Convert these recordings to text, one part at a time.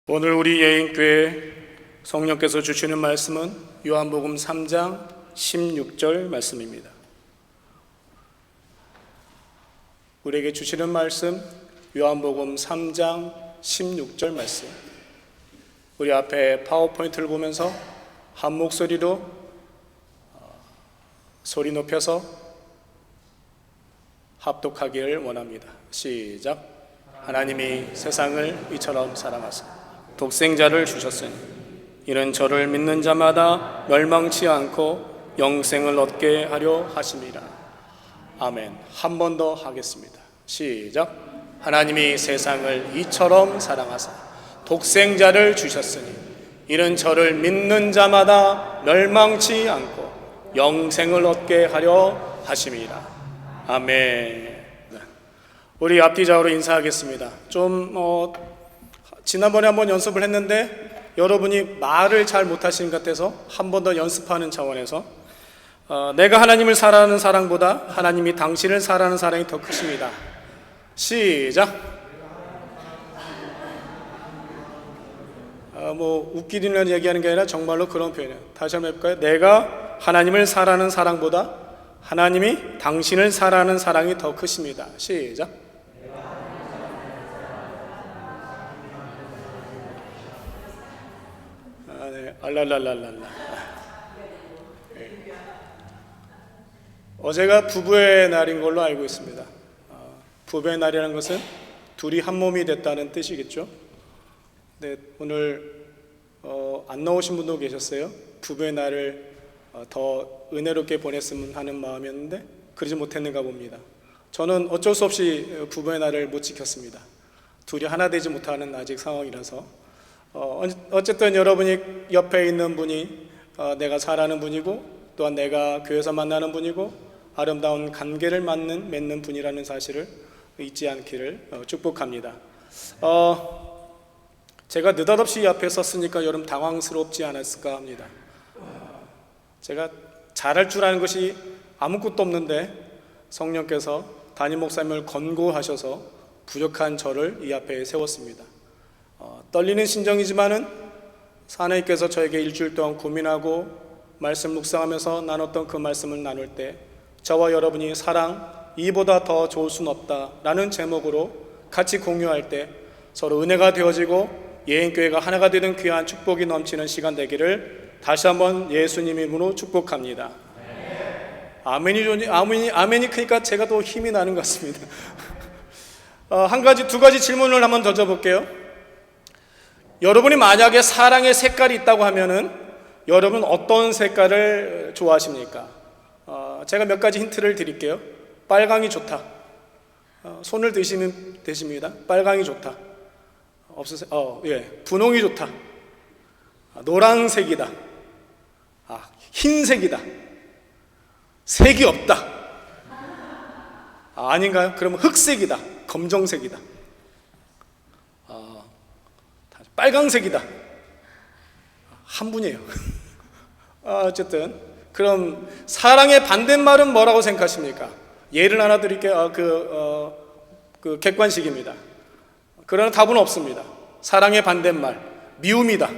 오늘 우리 예인교회 성령께서 주시는 말씀은 요한복음 3장 16절 말씀입니다. 우리에게 주시는 말씀 요한복음 3장 16절 말씀. 우리 앞에 파워포인트를 보면서 한 목소리로 소리 높여서 합독하기를 원합니다. 시작. 하나님이 세상을 이처럼 사랑하사 독생자를 주셨으니 이는 저를 믿는 자마다 멸망치 않고 영생을 얻게 하려 하심이라. 아멘. 한 번 더 하겠습니다. 시작. 하나님이 세상을 이처럼 사랑하사 독생자를 주셨으니 이는 저를 믿는 자마다 멸망치 않고 영생을 얻게 하려 하심이라. 아멘. 우리 앞뒤좌우로 인사하겠습니다. 지난번에 한번 연습을 했는데 여러분이 말을 잘 못하시는 것 같아서 한 번 더 연습하는 차원에서 내가 하나님을 사랑하는 사랑보다 하나님이 당신을 사랑하는 사랑이 더 크십니다. 시작. 웃기는 얘기하는 게 아니라 정말로 그런 표현이에요. 다시 한번 해볼까요? 내가 하나님을 사랑하는 사랑보다 하나님이 당신을 사랑하는 사랑이 더 크십니다. 시작. 알랄랄랄랄라. 어제가 부부의 날인 걸로 알고 있습니다. 부부의 날이라는 것은 둘이 한 몸이 됐다는 뜻이겠죠. 근데 오늘 안 나오신 분도 계셨어요. 부부의 날을 더 은혜롭게 보냈으면 하는 마음이었는데 그러지 못했는가 봅니다. 저는 어쩔 수 없이 부부의 날을 못 지켰습니다. 둘이 하나 되지 못하는 아직 상황이라서 어쨌든 여러분이 옆에 있는 분이 내가 사랑하는 분이고 또한 내가 교회에서 만나는 분이고 아름다운 관계를 맺는 분이라는 사실을 잊지 않기를 축복합니다. 제가 느닷없이 앞에 섰으니까 여러분 당황스럽지 않았을까 합니다. 제가 잘할 줄 아는 것이 아무것도 없는데 성령께서 담임 목사님을 권고하셔서 부족한 저를 이 앞에 세웠습니다. 떨리는 심정이지만은 하나님께서 저에게 일주일 동안 고민하고 말씀 묵상하면서 나눴던 그 말씀을 나눌 때 저와 여러분이 사랑 이보다 더 좋을 수는 없다라는 제목으로 같이 공유할 때 서로 은혜가 되어지고 예인교회가 하나가 되는 귀한 축복이 넘치는 시간 되기를 다시 한번 예수님 이름으로 축복합니다. 아멘이 크니까 제가 더 힘이 나는 것 같습니다. 두 가지 질문을 한번 던져볼게요. 여러분이 만약에 사랑의 색깔이 있다고 하면은 여러분 어떤 색깔을 좋아하십니까? 제가 몇 가지 힌트를 드릴게요. 빨강이 좋다. 손을 드시면 되십니다. 빨강이 좋다. 없으세요? 분홍이 좋다. 노란색이다. 흰색이다. 색이 없다. 아닌가요? 그러면 흑색이다. 검정색이다. 빨강색이다. 한 분이에요. 어쨌든 그럼 사랑의 반대말은 뭐라고 생각하십니까? 예를 하나 드릴게요. 그 객관식입니다. 그러나 답은 없습니다. 사랑의 반대말 미움이다.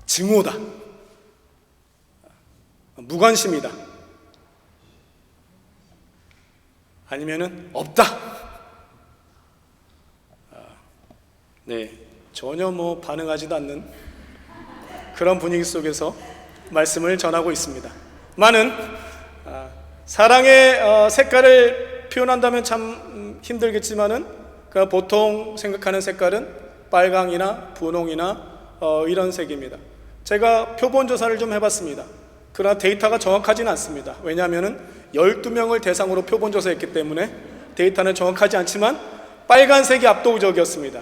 증오다. 무관심이다. 아니면은 없다. 전혀 반응하지도 않는 그런 분위기 속에서 말씀을 전하고 있습니다. 많은 사랑의 색깔을 표현한다면 참 힘들겠지만은 보통 생각하는 색깔은 빨강이나 분홍이나 이런 색입니다. 제가 표본 조사를 좀 해봤습니다. 그러나 데이터가 정확하지는 않습니다. 왜냐하면은 12명을 대상으로 표본 조사했기 때문에 데이터는 정확하지 않지만 빨간색이 압도적이었습니다.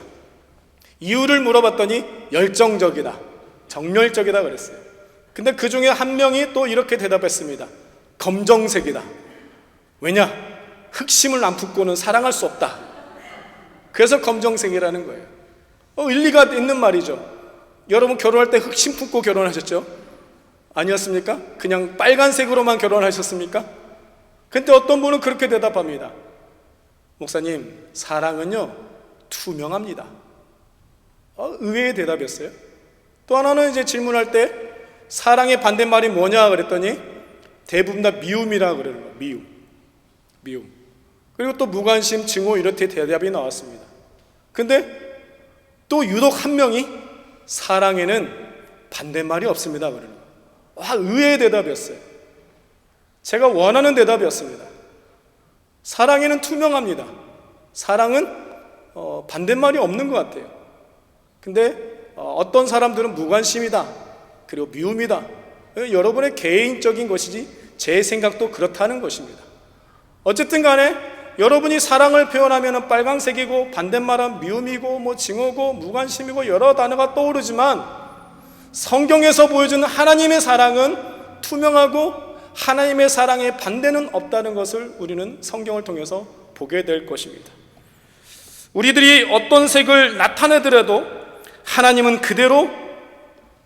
이유를 물어봤더니 열정적이다, 정열적이다 그랬어요. 근데 그 중에 한 명이 또 이렇게 대답했습니다. 검정색이다. 왜냐? 흑심을 안 품고는 사랑할 수 없다. 그래서 검정색이라는 거예요. 일리가 있는 말이죠. 여러분 결혼할 때 흑심 품고 결혼하셨죠? 아니었습니까? 그냥 빨간색으로만 결혼하셨습니까? 근데 어떤 분은 그렇게 대답합니다. 목사님, 사랑은요 투명합니다. 의외의 대답이었어요. 또 하나는 이제 질문할 때 사랑의 반대말이 뭐냐 그랬더니 대부분 다 미움이라 그러는 거예요. 미움. 그리고 또 무관심, 증오 이렇게 대답이 나왔습니다. 근데 또 유독 한 명이 사랑에는 반대말이 없습니다 그러는 거예요. 의외의 대답이었어요. 제가 원하는 대답이었습니다. 사랑에는 투명합니다. 사랑은 반대말이 없는 것 같아요. 근데 어떤 사람들은 무관심이다, 그리고 미움이다. 여러분의 개인적인 것이지 제 생각도 그렇다는 것입니다. 어쨌든 간에 여러분이 사랑을 표현하면 빨강색이고 반대말은 미움이고 증오고 무관심이고 여러 단어가 떠오르지만 성경에서 보여주는 하나님의 사랑은 투명하고 하나님의 사랑의 반대는 없다는 것을 우리는 성경을 통해서 보게 될 것입니다. 우리들이 어떤 색을 나타내더라도 하나님은 그대로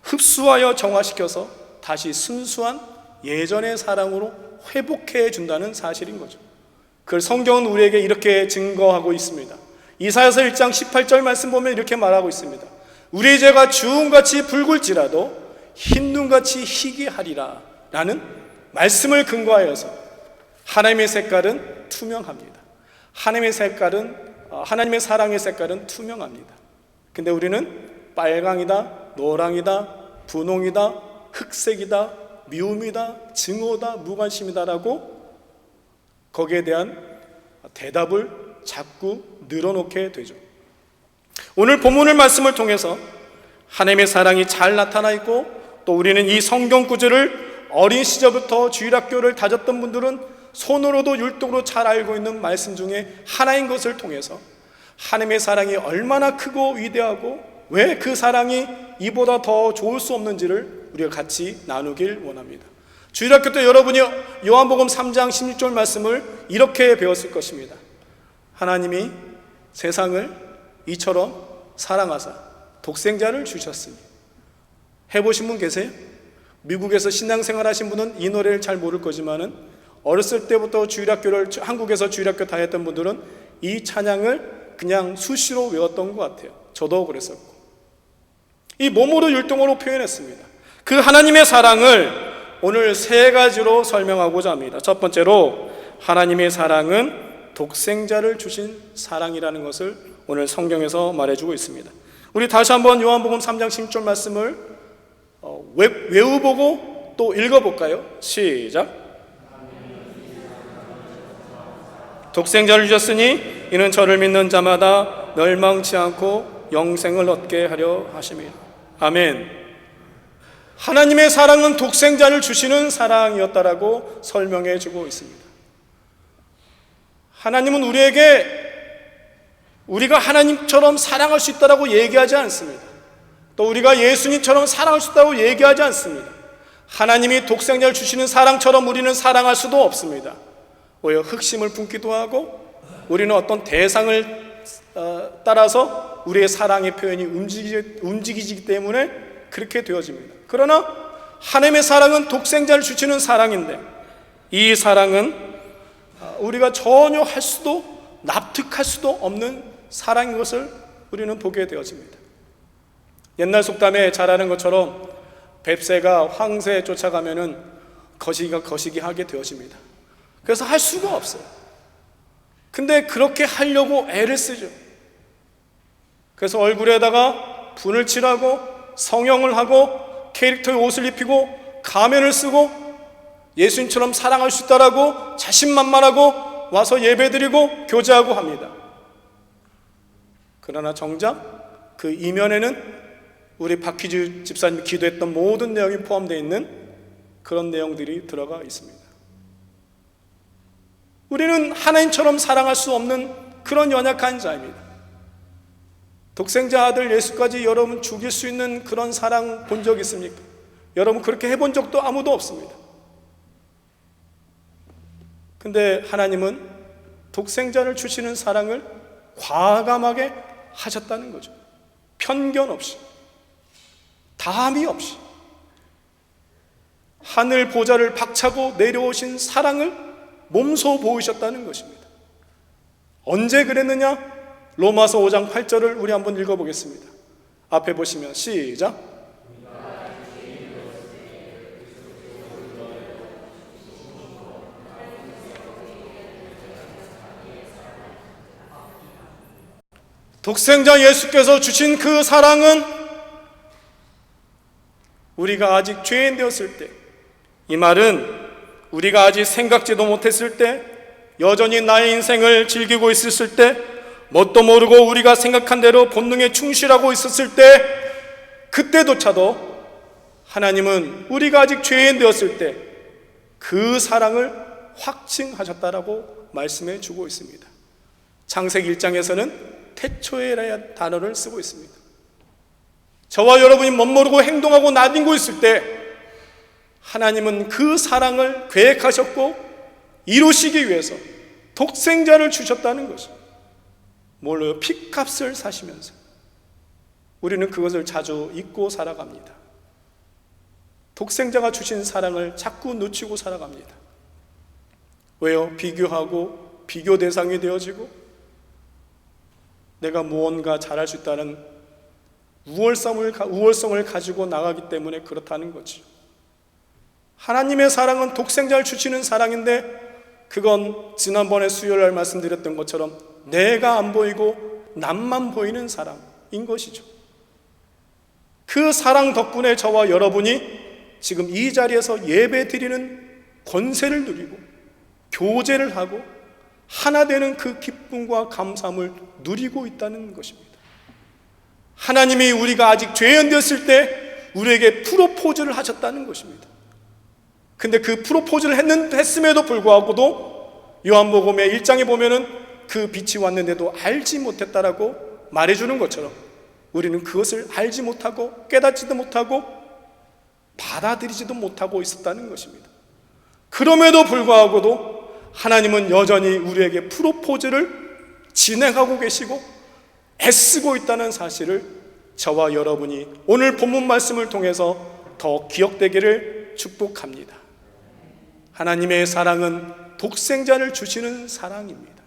흡수하여 정화시켜서 다시 순수한 예전의 사랑으로 회복해 준다는 사실인 거죠. 그걸 성경은 우리에게 이렇게 증거하고 있습니다. 이사야서 1장 18절 말씀 보면 이렇게 말하고 있습니다. 우리의 죄가 주홍같이 붉을지라도 흰눈같이 희귀하리라 라는 말씀을 근거하여서 하나님의 색깔은 투명합니다. 하나님의 사랑의 색깔은 투명합니다. 근데 우리는 빨강이다, 노랑이다, 분홍이다, 흑색이다, 미움이다, 증오다, 무관심이다라고 거기에 대한 대답을 자꾸 늘어놓게 되죠. 오늘 본문의 말씀을 통해서 하나님의 사랑이 잘 나타나 있고, 또 우리는 이 성경 구절을 어린 시절부터 주일학교를 다녔던 분들은 손으로도 율동으로 잘 알고 있는 말씀 중에 하나인 것을 통해서 하나님의 사랑이 얼마나 크고 위대하고 왜 그 사랑이 이보다 더 좋을 수 없는지를 우리가 같이 나누길 원합니다. 주일학교 때 여러분이 요한복음 3장 16절 말씀을 이렇게 배웠을 것입니다. 하나님이 세상을 이처럼 사랑하사 독생자를 주셨으니. 해보신 분 계세요? 미국에서 신앙생활 하신 분은 이 노래를 잘 모를 거지만은 어렸을 때부터 한국에서 주일학교 다녔던 분들은 이 찬양을 그냥 수시로 외웠던 것 같아요. 저도 그랬었고. 이 몸으로 율동으로 표현했습니다. 그 하나님의 사랑을 오늘 세 가지로 설명하고자 합니다. 첫 번째로 하나님의 사랑은 독생자를 주신 사랑이라는 것을 오늘 성경에서 말해주고 있습니다. 우리 다시 한번 요한복음 3장 16절 말씀을 외워보고 또 읽어볼까요? 시작. 독생자를 주셨으니 이는 저를 믿는 자마다 멸망치 않고 영생을 얻게 하려 하심이라. 아멘. 하나님의 사랑은 독생자를 주시는 사랑이었다라고 설명해 주고 있습니다. 하나님은 우리가 하나님처럼 사랑할 수 있다라고 얘기하지 않습니다. 또 우리가 예수님처럼 사랑할 수 있다고 얘기하지 않습니다. 하나님이 독생자를 주시는 사랑처럼 우리는 사랑할 수도 없습니다. 오히려 흑심을 품기도 하고 우리는 어떤 대상을 따라서 우리의 사랑의 표현이 움직이기 때문에 그렇게 되어집니다. 그러나 하나님의 사랑은 독생자를 주시는 사랑인데 이 사랑은 우리가 전혀 할 수도 납득할 수도 없는 사랑인 것을 우리는 보게 되어집니다. 옛날 속담에 잘 아는 것처럼 뱁새가 황새 쫓아가면은 거시기가 거시기 하게 되어집니다. 그래서 할 수가 없어요. 근데 그렇게 하려고 애를 쓰죠. 그래서 얼굴에다가 분을 칠하고 성형을 하고 캐릭터의 옷을 입히고 가면을 쓰고 예수님처럼 사랑할 수 있다라고 자신만만하고 와서 예배드리고 교제하고 합니다. 그러나 정작 그 이면에는 우리 박희주 집사님이 기도했던 모든 내용이 포함되어 있는 그런 내용들이 들어가 있습니다. 우리는 하나님처럼 사랑할 수 없는 그런 연약한 자입니다. 독생자 아들 예수까지 여러분 죽일 수 있는 그런 사랑 본 적 있습니까? 여러분 그렇게 해본 적도 아무도 없습니다. 근데 하나님은 독생자를 주시는 사랑을 과감하게 하셨다는 거죠. 편견 없이, 다함이 없이 하늘 보좌를 박차고 내려오신 사랑을 몸소 보이셨다는 것입니다. 언제 그랬느냐? 로마서 5장 8절을 우리 한번 읽어보겠습니다. 앞에 보시면 시작. 독생자 예수께서 주신 그 사랑은 우리가 아직 죄인 되었을 때, 이 말은 우리가 아직 생각지도 못했을 때, 여전히 나의 인생을 즐기고 있었을 때, 뭣도 모르고 우리가 생각한 대로 본능에 충실하고 있었을 때, 그때조차도 하나님은 우리가 아직 죄인 되었을 때 그 사랑을 확증하셨다라고 말씀해 주고 있습니다. 창세기 1장에서는 태초에라는 단어를 쓰고 있습니다. 저와 여러분이 멋모르고 행동하고 나뒹고 있을 때 하나님은 그 사랑을 계획하셨고 이루시기 위해서 독생자를 주셨다는 것이죠. 뭘로요? 핏값을 사시면서. 우리는 그것을 자주 잊고 살아갑니다. 독생자가 주신 사랑을 자꾸 놓치고 살아갑니다. 왜요? 비교하고 비교 대상이 되어지고 내가 무언가 잘할 수 있다는 우월성을 가지고 나가기 때문에 그렇다는 거죠. 하나님의 사랑은 독생자를 주시는 사랑인데, 그건 지난번에 수요일날 말씀드렸던 것처럼 내가 안 보이고 남만 보이는 사랑인 것이죠. 그 사랑 덕분에 저와 여러분이 지금 이 자리에서 예배 드리는 권세를 누리고 교제를 하고 하나 되는 그 기쁨과 감사함을 누리고 있다는 것입니다. 하나님이 우리가 아직 죄인 되었을 때 우리에게 프로포즈를 하셨다는 것입니다. 근데 그 프로포즈를 했음에도 불구하고도 요한복음의 1장에 보면은 그 빛이 왔는데도 알지 못했다라고 말해주는 것처럼 우리는 그것을 알지 못하고 깨닫지도 못하고 받아들이지도 못하고 있었다는 것입니다. 그럼에도 불구하고도 하나님은 여전히 우리에게 프로포즈를 진행하고 계시고 애쓰고 있다는 사실을 저와 여러분이 오늘 본문 말씀을 통해서 더 기억되기를 축복합니다. 하나님의 사랑은 독생자를 주시는 사랑입니다.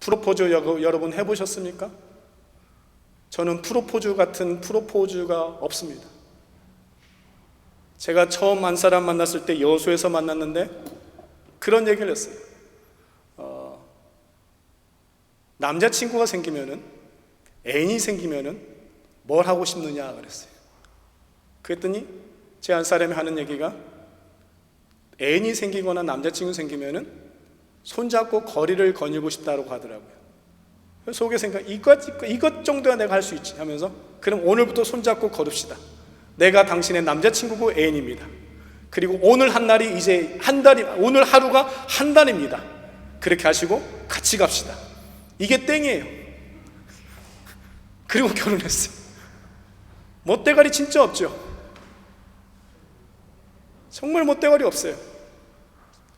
프로포즈 여러분 해보셨습니까? 저는 프로포즈 같은 프로포즈가 없습니다. 제가 처음 한 사람 만났을 때 여수에서 만났는데 그런 얘기를 했어요. 남자친구가 생기면은, 애인이 생기면은 뭘 하고 싶느냐 그랬어요. 그랬더니 제 한 사람이 하는 얘기가, 애인이 생기거나 남자친구 생기면은 손잡고 거리를 거닐고 싶다고 하더라고요. 속에 생각, 이것 정도야 내가 할 수 있지 하면서, 그럼 오늘부터 손잡고 걸읍시다. 내가 당신의 남자친구고 애인입니다. 그리고 오늘 한 날이 이제 한 달이, 오늘 하루가 한 달입니다. 그렇게 하시고 같이 갑시다. 이게 땡이에요. 그리고 결혼했어요. 멋대가리 진짜 없죠. 정말 멋대가리 없어요.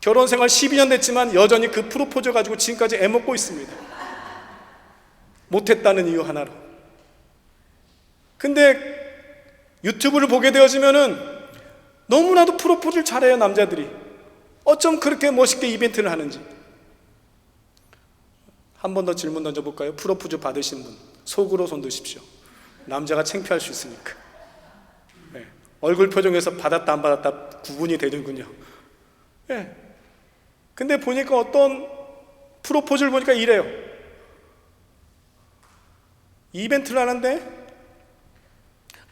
결혼 생활 12년 됐지만 여전히 그 프로포즈 가지고 지금까지 애먹고 있습니다. 못했다는 이유 하나로. 근데 유튜브를 보게 되어지면은 너무나도 프로포즈를 잘해요, 남자들이. 어쩜 그렇게 멋있게 이벤트를 하는지. 한 번 더 질문 던져볼까요? 프로포즈 받으신 분 속으로 손 드십시오. 남자가 창피할 수 있으니까. 네. 얼굴 표정에서 받았다 안 받았다 구분이 되는군요. 네. 근데 보니까 어떤 프로포즈를 보니까 이래요. 이벤트를 하는데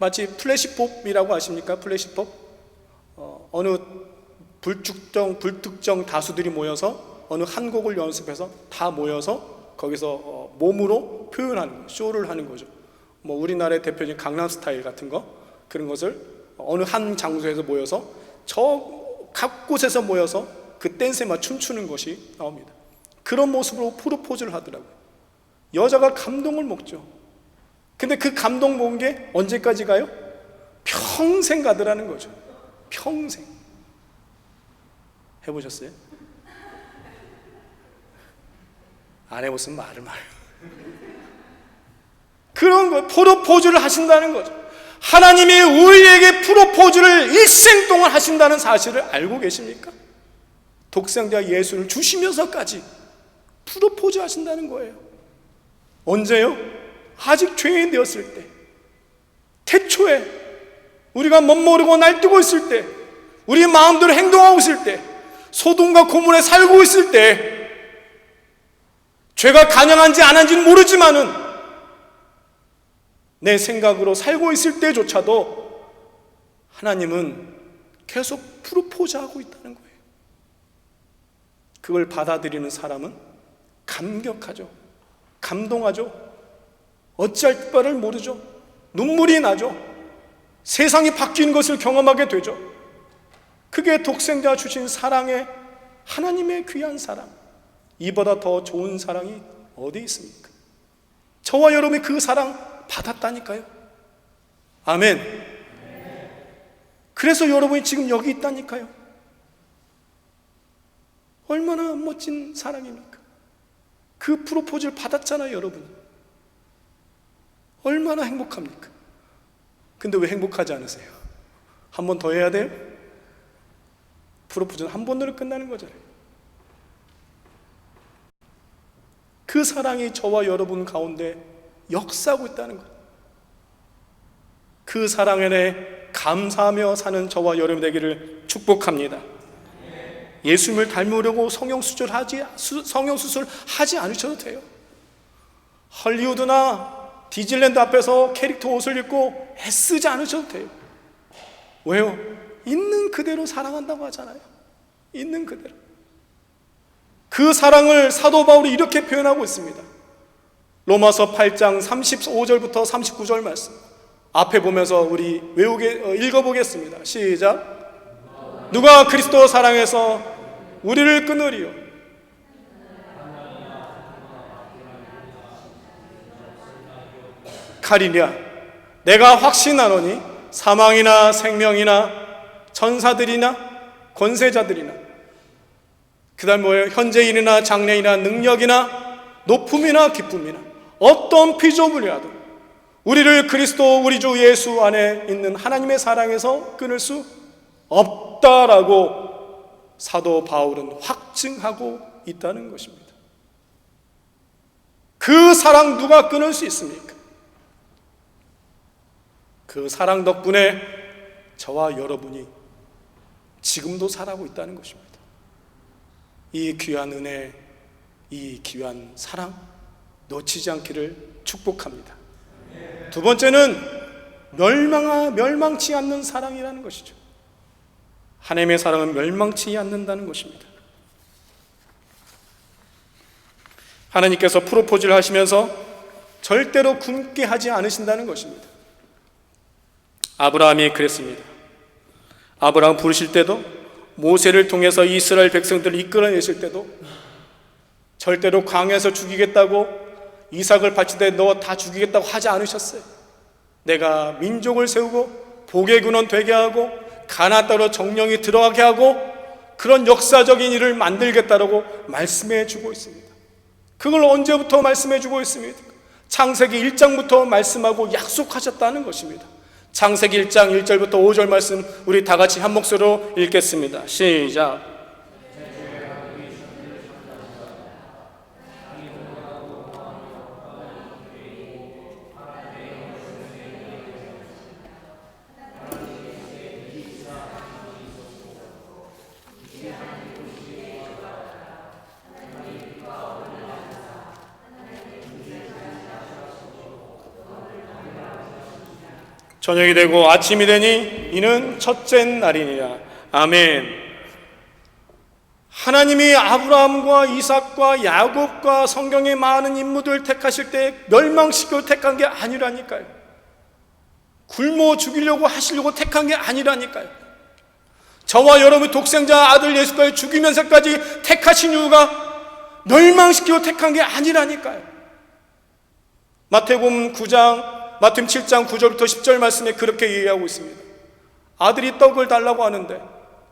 마치 플래시몹이라고 아십니까? 플래시몹. 어느 불특정 다수들이 모여서 어느 한 곡을 연습해서 다 모여서 거기서 몸으로 표현하는 거예요. 쇼를 하는 거죠. 뭐 우리나라의 대표적인 강남스타일 같은 거, 그런 것을 어느 한 장소에서 모여서 저 각 곳에서 모여서 그 댄스에 맞 춤추는 것이 나옵니다. 그런 모습으로 프로포즈를 하더라고요. 여자가 감동을 먹죠. 근데 그 감동 먹은 게 언제까지 가요? 평생 가더라는 거죠. 평생. 해보셨어요? 안 해봤으면 말을 말해요. 그런 거, 프로포즈를 하신다는 거죠. 하나님이 우리에게 프로포즈를 일생 동안 하신다는 사실을 알고 계십니까? 독생자 예수를 주시면서까지 프로포즈 하신다는 거예요. 언제요? 아직 죄인 되었을 때, 태초에 우리가 멋모르고 날뛰고 있을 때, 우리 마음대로 행동하고 있을 때, 소돔과 고모라에 살고 있을 때, 죄가 간영한지 안 한지는 모르지만은 내 생각으로 살고 있을 때조차도 하나님은 계속 프로포즈하고 있다는 거예요. 그걸 받아들이는 사람은 감격하죠. 감동하죠. 어찌할 바를 모르죠. 눈물이 나죠. 세상이 바뀌는 것을 경험하게 되죠. 그게 독생자 주신 사랑의, 하나님의 귀한 사랑, 이보다 더 좋은 사랑이 어디 있습니까? 저와 여러분이 그 사랑 받았다니까요. 아멘. 그래서 여러분이 지금 여기 있다니까요. 얼마나 멋진 사랑입니까? 그 프로포즈를 받았잖아요, 여러분. 얼마나 행복합니까? 근데 왜 행복하지 않으세요? 한 번 더 해야 돼요? 프로포즈는 한 번으로 끝나는 거잖아요. 그 사랑이 저와 여러분 가운데 역사하고 있다는 것. 그 사랑에 감사하며 사는 저와 여러분 되기를 축복합니다. 예수님을 닮으려고 성형수술 하지 않으셔도 돼요. 헐리우드나 디즈니랜드 앞에서 캐릭터 옷을 입고 애쓰지 않으셔도 돼요. 왜요? 있는 그대로 사랑한다고 하잖아요. 있는 그대로. 그 사랑을 사도 바울이 이렇게 표현하고 있습니다. 로마서 8장 35절부터 39절 말씀 앞에 보면서 우리 읽어보겠습니다. 시작. 누가 그리스도 사랑해서 우리를 끊으리요? 가리냐? 내가 확신하노니 사망이나 생명이나 천사들이나 권세자들이나 그 다음 뭐예요? 현재인이나 장래이나 능력이나 높음이나 기쁨이나 어떤 피조물이라도 우리를 그리스도 우리 주 예수 안에 있는 하나님의 사랑에서 끊을 수 없다라고 사도 바울은 확증하고 있다는 것입니다. 그 사랑 누가 끊을 수 있습니까? 그 사랑 덕분에 저와 여러분이 지금도 살아가고 있다는 것입니다. 이 귀한 은혜, 이 귀한 사랑 놓치지 않기를 축복합니다. 두 번째는 멸망치 않는 사랑이라는 것이죠. 하나님의 사랑은 멸망치 않는다는 것입니다. 하나님께서 프로포즈를 하시면서 절대로 굶게 하지 않으신다는 것입니다. 아브라함이 그랬습니다. 아브라함 부르실 때도, 모세를 통해서 이스라엘 백성들을 이끌어내실 때도 절대로 광야에서 죽이겠다고, 이삭을 바칠 때 너 다 죽이겠다고 하지 않으셨어요. 내가 민족을 세우고 복의 근원 되게 하고 가나안 땅으로 정령이 들어가게 하고 그런 역사적인 일을 만들겠다라고 말씀해 주고 있습니다. 그걸 언제부터 말씀해 주고 있습니다? 창세기 1장부터 말씀하고 약속하셨다는 것입니다. 창세기 1장 1절부터 5절 말씀 우리 다 같이 한 목소리로 읽겠습니다. 시작. 저녁이 되고 아침이 되니 이는 첫째 날이니라. 아멘. 하나님이 아브라함과 이삭과 야곱과 성경의 많은 인물들 택하실 때 멸망시키고 택한 게 아니라니까요. 굶어 죽이려고 하시려고 택한 게 아니라니까요. 저와 여러분의 독생자 아들 예수까지 죽이면서까지 택하신 이유가 멸망시키고 택한 게 아니라니까요. 마태복음 7장 9절부터 10절 말씀에 그렇게 얘기하고 있습니다. 아들이 떡을 달라고 하는데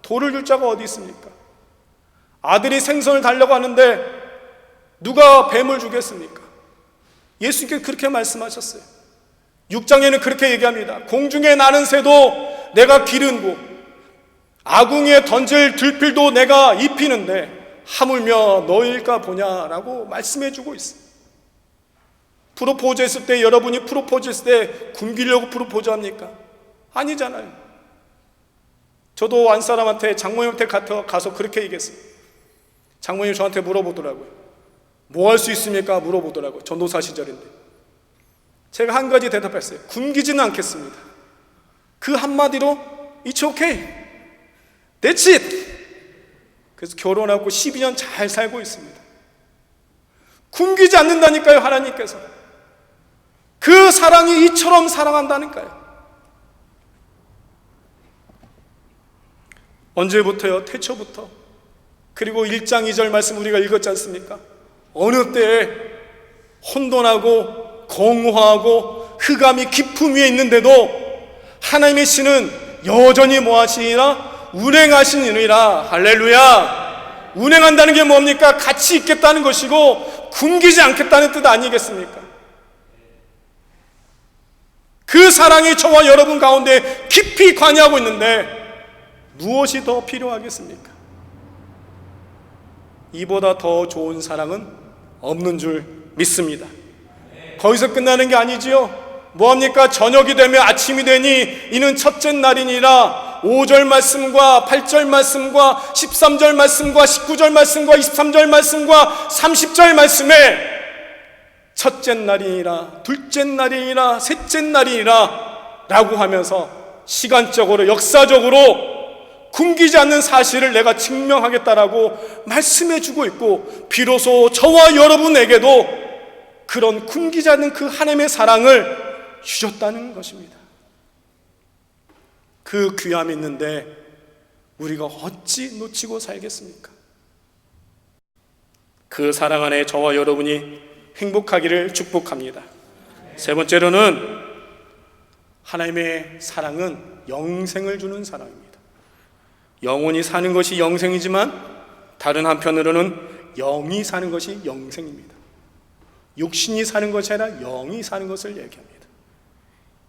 돌을 줄 자가 어디 있습니까? 아들이 생선을 달라고 하는데 누가 뱀을 주겠습니까? 예수님께서 그렇게 말씀하셨어요. 6장에는 그렇게 얘기합니다. 공중에 나는 새도 내가 기른고 아궁이에 던질 들필도 내가 입히는데 하물며 너일까 보냐라고 말씀해 주고 있어요. 프로포즈 했을 때 여러분이 프로포즈 했을 때 굶기려고 프로포즈 합니까? 아니잖아요. 저도 안사람한테 장모님한테 가서 그렇게 얘기했어요. 장모님 저한테 물어보더라고요. 뭐 할 수 있습니까? 물어보더라고요. 전도사 시절인데. 제가 한 가지 대답했어요. 굶기지는 않겠습니다. 그 한마디로 It's okay. That's it. 그래서 결혼하고 12년 잘 살고 있습니다. 굶기지 않는다니까요, 하나님께서. 그 사랑이 이처럼 사랑한다니까요. 언제부터요? 태초부터. 그리고 1장 2절 말씀 우리가 읽었지 않습니까? 어느 때에 혼돈하고 공허하고 흑암이 깊음 위에 있는데도 하나님의 신은 여전히 뭐하시니라? 운행하시니라. 할렐루야. 운행한다는 게 뭡니까? 같이 있겠다는 것이고 굶기지 않겠다는 뜻 아니겠습니까? 그 사랑이 저와 여러분 가운데 깊이 관여하고 있는데 무엇이 더 필요하겠습니까? 이보다 더 좋은 사랑은 없는 줄 믿습니다. 거기서 끝나는 게 아니지요. 뭐합니까? 저녁이 되면 아침이 되니 이는 첫째 날이니라. 5절 말씀과 8절 말씀과 13절 말씀과 19절 말씀과 23절 말씀과 30절 말씀에 첫째 날이니라, 둘째 날이니라, 셋째 날이니라 라고 하면서 시간적으로 역사적으로 굶기지 않는 사실을 내가 증명하겠다라고 말씀해 주고 있고, 비로소 저와 여러분에게도 그런 굶기지 않는 그 하나님의 사랑을 주셨다는 것입니다. 그 귀함이 있는데 우리가 어찌 놓치고 살겠습니까? 그 사랑 안에 저와 여러분이 행복하기를 축복합니다. 세 번째로는 하나님의 사랑은 영생을 주는 사랑입니다. 영혼이 사는 것이 영생이지만 다른 한편으로는 영이 사는 것이 영생입니다. 육신이 사는 것이 아니라 영이 사는 것을 얘기합니다.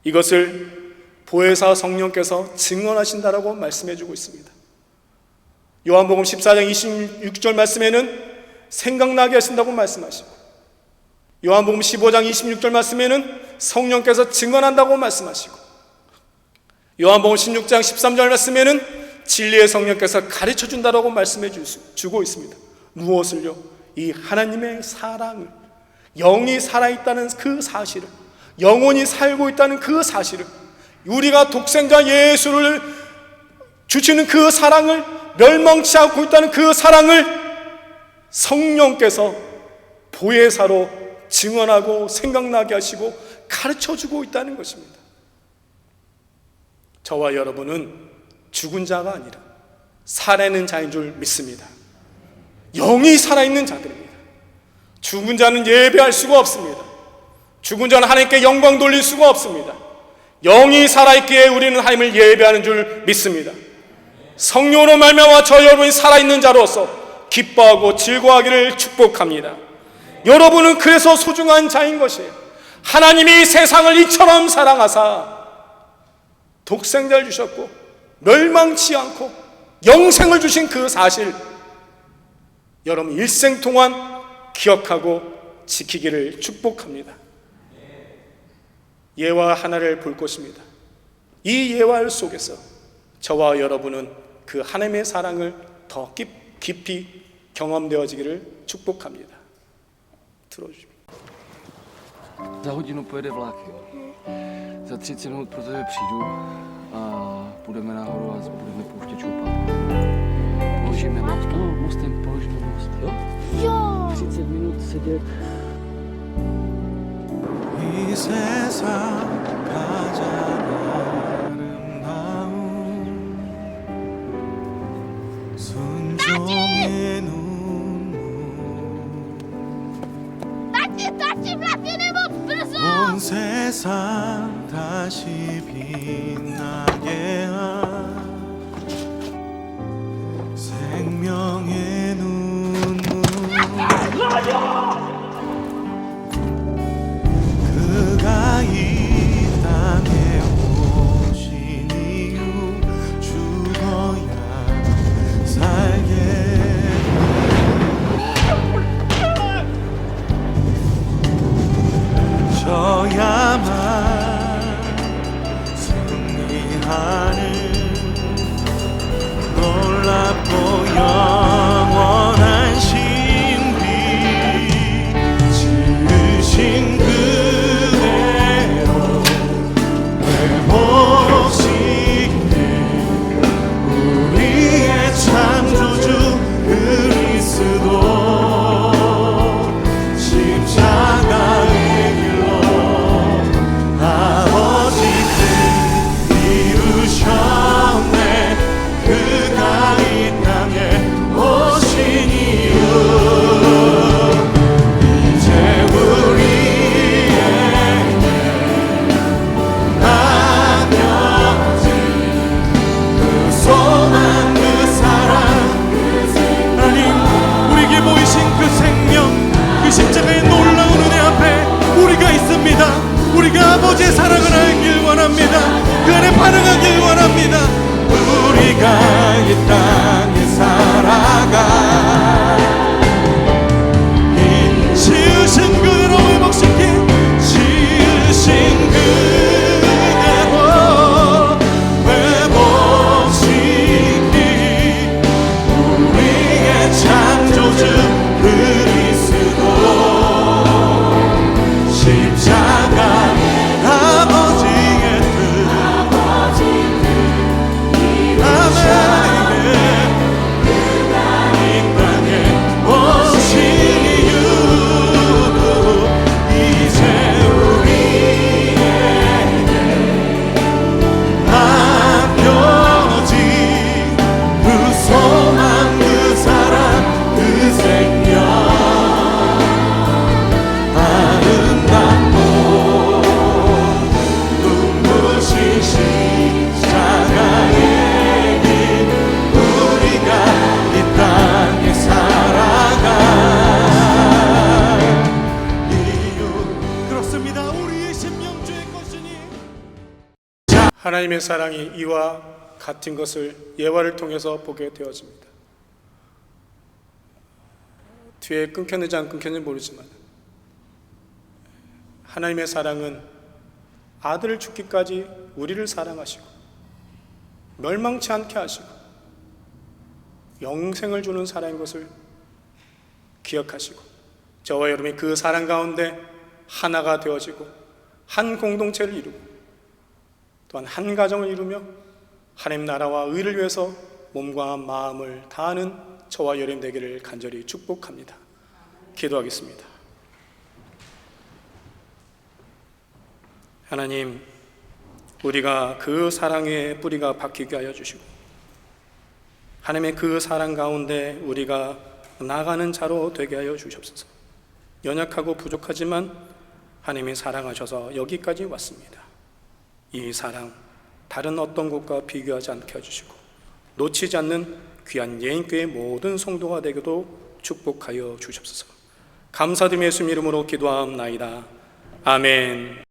이것을 보혜사 성령께서 증언하신다라고 말씀해주고 있습니다. 요한복음 14장 26절 말씀에는 생각나게 하신다고 말씀하시고, 요한복음 15장 26절 말씀에는 성령께서 증언한다고 말씀하시고, 요한복음 16장 13절 말씀에는 진리의 성령께서 가르쳐준다라고 말씀해 주고 있습니다. 무엇을요? 이 하나님의 사랑을, 영이 살아있다는 그 사실을, 영혼이 살고 있다는 그 사실을, 우리가 독생자 예수를 주시는 그 사랑을, 멸망치 않고 있다는 그 사랑을 성령께서 보혜사로 증언하고 생각나게 하시고 가르쳐주고 있다는 것입니다. 저와 여러분은 죽은 자가 아니라 살아있는 자인 줄 믿습니다. 영이 살아있는 자들입니다. 죽은 자는 예배할 수가 없습니다. 죽은 자는 하나님께 영광 돌릴 수가 없습니다. 영이 살아있기에 우리는 하나님을 예배하는 줄 믿습니다. 성령으로 말미암아 저 여러분이 살아있는 자로서 기뻐하고 즐거워하기를 축복합니다. 여러분은 그래서 소중한 자인 것이에요. 하나님이 세상을 이처럼 사랑하사 독생자를 주셨고 멸망치 않고 영생을 주신 그 사실, 여러분 일생 동안 기억하고 지키기를 축복합니다. 예화 하나를 볼 것입니다. 이 예화 속에서 저와 여러분은 그 하나님의 사랑을 더 깊이 경험되어지기를 축복합니다. 들어주십시오. Za hodinu pojede vlak, jo. Za 30 minut pro tebe přijdu a půjdeme nahoru a budeme pouštět šoupat. Položíme most, no, mostem položíme most, jo? Jo! 30 minut sedět. 이 세상 가장 아름다운 순종의 눈물 온 세상 다시 빛나게 한 생명의 눈물 그가 이 땅에 오신 이유 죽어야 살게 살아가길 원합니다. 우리가 이 땅에 살아가 이 지으신 그대로 회복시킨 지으신 그대로 회복시킨 우리의 창조주 그리스도 십자가 아버지의 뜻 이 땅에 오신 이유 이제 우리에게 맡겨진 그 소망 그 사랑 그 생명 아름답고 눈부신 십자가의 길 우리가 이 땅에 살아갈 이유 그렇습니다. 우리의 신명주의 것이니 하나님의 사랑이 이와 같은 것을 예화를 통해서 보게 되어집니다. 뒤에 끊겼는지 안 끊겼는지 모르지만 하나님의 사랑은 아들을 죽기까지 우리를 사랑하시고 멸망치 않게 하시고 영생을 주는 사랑인 것을 기억하시고 저와 여러분이 그 사랑 가운데 하나가 되어지고 한 공동체를 이루고 또한 한 가정을 이루며 하나님 나라와 의를 위해서 몸과 마음을 다하는 저와 여러분 되기를 간절히 축복합니다. 기도하겠습니다. 하나님, 우리가 그 사랑의 뿌리가 박히게 하여 주시고 하나님의 그 사랑 가운데 우리가 나가는 자로 되게 하여 주시옵소서. 연약하고 부족하지만 하나님이 사랑하셔서 여기까지 왔습니다. 이 사랑 다른 어떤 곳과 비교하지 않게 해주시고 놓치지 않는 귀한 예인교회 모든 성도가 되기도 축복하여 주시옵소서. 감사드리며 예수님 이름으로 기도하옵나이다. 아멘.